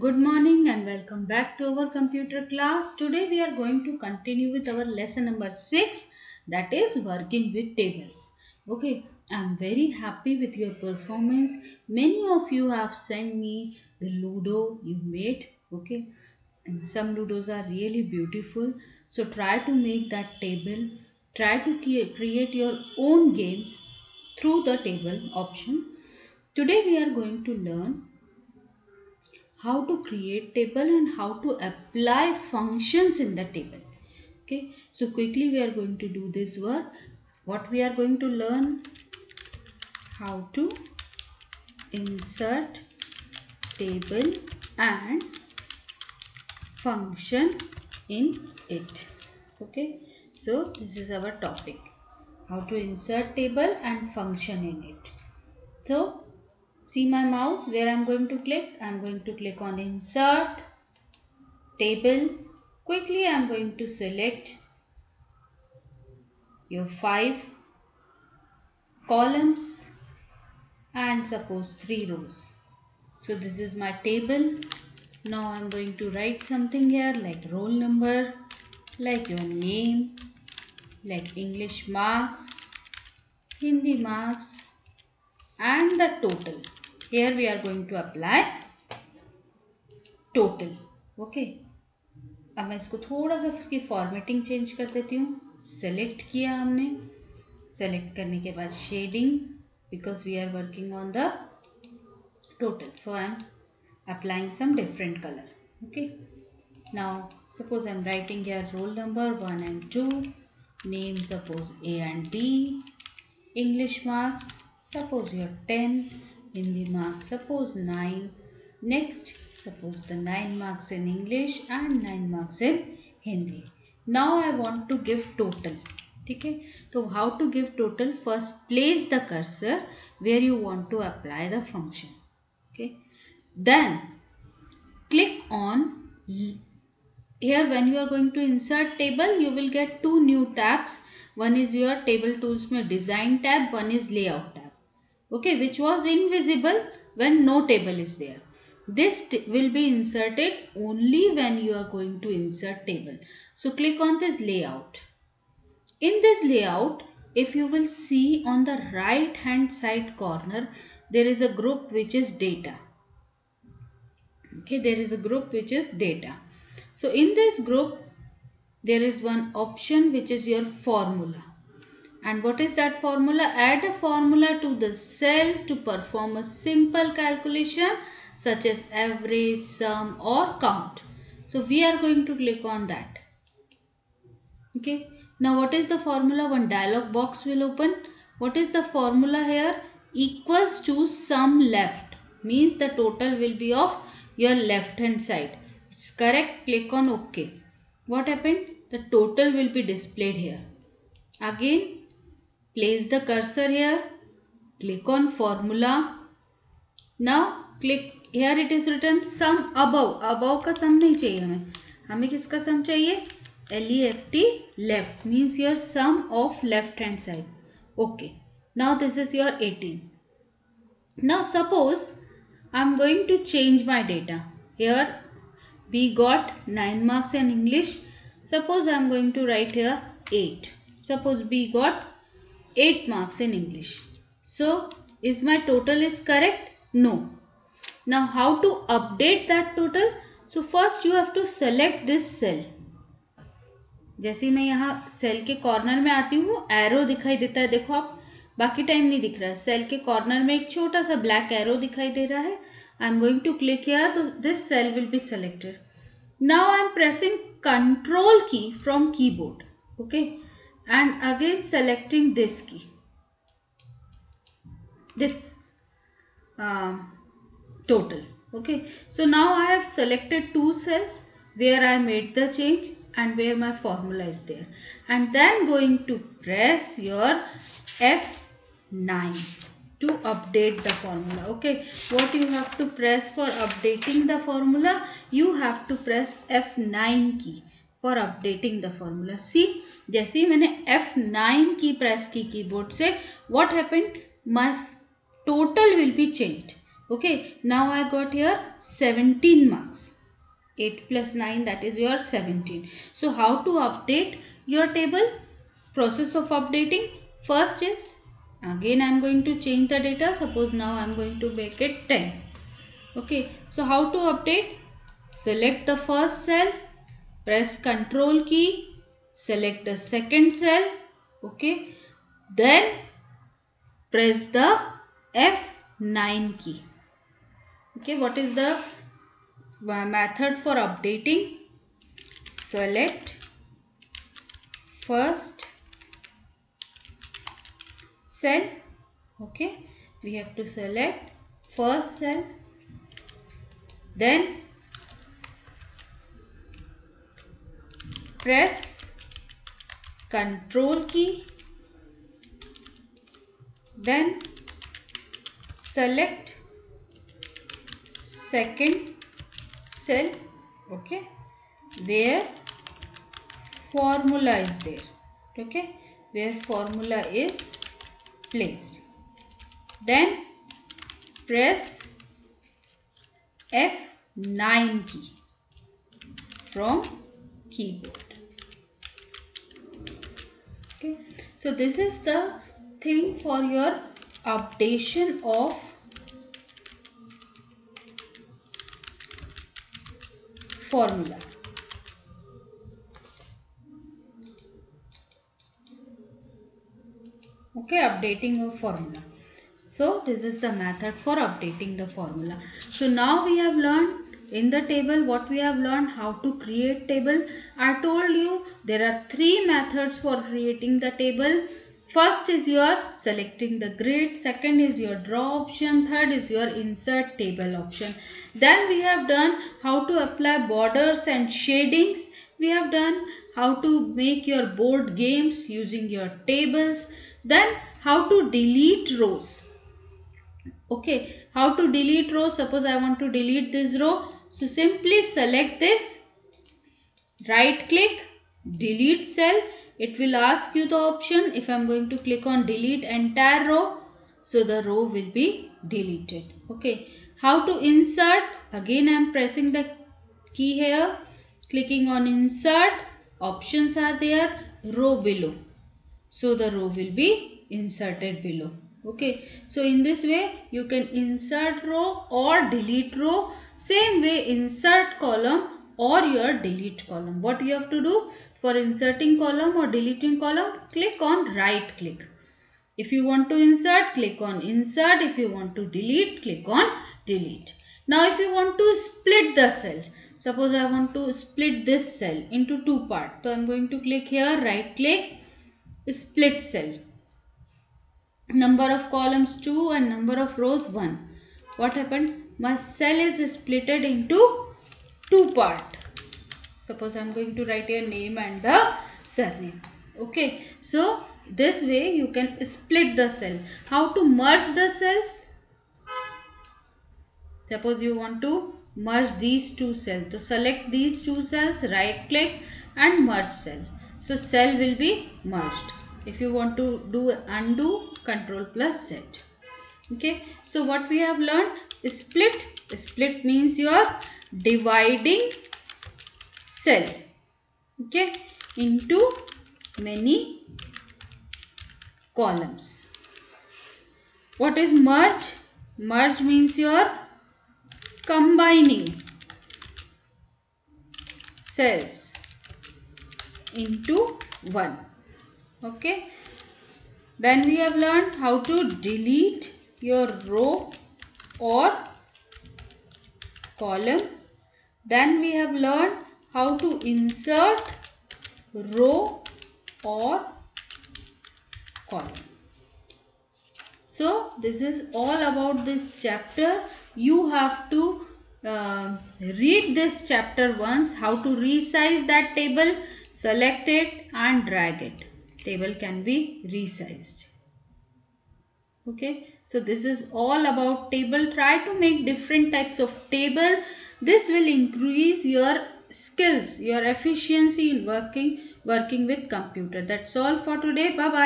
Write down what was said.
Good morning and welcome back to our computer class. Today we are going to continue with our lesson number 6, that is working with tables. Okay, I am very happy with your performance. Many of you have sent me the Ludo you made. Okay, and some Ludos are really beautiful. So try to make that table. Try to create your own games through the table option. Today we are going to learn how to create table and how to apply functions in the table. Okay, so quickly we are going to do this work. What we are going to learn: how to insert table and function in it. Okay, so this is our topic, how to insert table and function in it. So see my mouse where I am going to click. I am going to click on insert table. Quickly I am going to select your 5 columns and suppose 3 rows. So this is my table. Now I am going to write something here like roll number, like your name, like English marks, Hindi marks and the total. Here we are going to apply total. Okay, अब मैं इसको थोड़ा सा इसकी formatting change कर देती हूँ. Select किया हमने. सेलेक्ट करने के बाद shading, because we are working on the total, so I am applying some different color. Okay, now suppose I am writing here roll number 1 and 2, name suppose A and B, English marks suppose your 10, Hindi marks suppose 9. Next, suppose the 9 marks in English and 9 marks in Hindi. Now I want to give total. ठीक है, तो how to give total? First place the cursor where you want to apply the function. Okay, then click on here. When you are going to insert table, you will get 2 new tabs. One is your table tools में design tab, one is layout tab. Okay, which was invisible when no table is there. This will be inserted only when you are going to insert table. So click on this layout. In this layout, if you will see on the right hand side corner, there is a group which is data. Okay, there is a group which is data. So in this group, there is one option which is your formula. And what is that formula? Add a formula to the cell to perform a simple calculation such as average, sum or count. So we are going to click on that. Okay, now what is the formula? One dialog box will open. What is the formula here? Equals to sum left, means the total will be of your left hand side. It's correct. Click on OK. What happened? The total will be displayed here. Again, place the cursor here. Click on formula. Now click here. It is written sum above. Above का sum नहीं चाहिए हमें. हमें किसका sum चाहिए? LEFT, left, means your sum of left hand side. Okay. Now this is your 18. Now suppose I am going to change my data. Here we got 9 marks in English. Suppose I am going to write here 8. Suppose we got 8 marks in English. So is my total is correct? No. Now how to update that total? So first you have to select this cell. जैसे मैं यहाँ cell के corner में आती हूँ, arrow दिखाई देता है. देखो आप, बाकी टाइम नहीं दिख रहा है. सेल के कॉर्नर में एक छोटा सा ब्लैक एरो दिखाई दे रहा है. I am going to click here, तो this cell will be selected. Now I am pressing control key from keyboard. Okay, and again selecting this key, this total. Okay, so now I have selected 2 cells where I made the change and where my formula is there, and then going to press your F9 to update the formula. Okay, what you have to press for updating the formula? You have to press F9 key for updating the formula. See, जैसे ही मैंने F9 की press की keyboard से, what happened? My total will be changed. Okay, now I got here 17 marks. 8 plus 9, that is your 17. So how to update your table? Process of updating. First is, again I am going to change the data. Suppose now I am going to make it 10. Okay, so how to update? Select the first cell, press Ctrl key, select the second cell. Okay, then press the F9 key. Okay, what is the method for updating? Select first cell. Okay, we have to select first cell, then press Ctrl key, then select second cell, okay, where formula is there, okay, where formula is placed. Then press F9 key from keyboard. Okay, so this is the thing for your updation of formula. Okay, updating of formula. So this is the method for updating the formula. So now we have learned in the table what we have learned, how to create table. I told you there are 3 methods for creating the table. First is your selecting the grid, second is your draw option, third is your insert table option. Then we have done how to apply borders and shadings. We have done how to make your board games using your tables. Then how to delete rows. Okay, how to delete row? Suppose I want to delete this row. So simply select this, right click, delete cell. It will ask you the option. If I am going to click on delete entire row, so the row will be deleted. Okay, how to insert? Again I am pressing the key here, clicking on insert. Options are there, row below. So the row will be inserted below. Okay, so in this way you can insert row or delete row. Same way insert column or your delete column. What you have to do for inserting column or deleting column? Click on right click. If you want to insert, click on insert. If you want to delete, click on delete. Now if you want to split the cell, suppose I want to split this cell into 2 parts. So I am going to click here, right click, split cell. Number of columns 2 and number of rows 1. What happened? My cell is splitted into 2 parts. Suppose I am going to write your name and the surname. Okay, so this way you can split the cell. How to merge the cells? Suppose you want to merge these 2 cells. So select these 2 cells, right click and merge cell. So cell will be merged. If you want to do undo, Ctrl plus Z. Okay, so what we have learned is split. Split means you are dividing cell, okay, into many columns. What is merge? Merge means you are combining cells into one. Okay, then we have learned how to delete your row or column. Then we have learned how to insert row or column. So this is all about this chapter. You have to read this chapter once, how to resize that table, select it and drag it. Table can be resized. Okay, so this is all about table. Try to make different types of table. This will increase your skills, your efficiency in working with computer. That's all for today. Bye bye.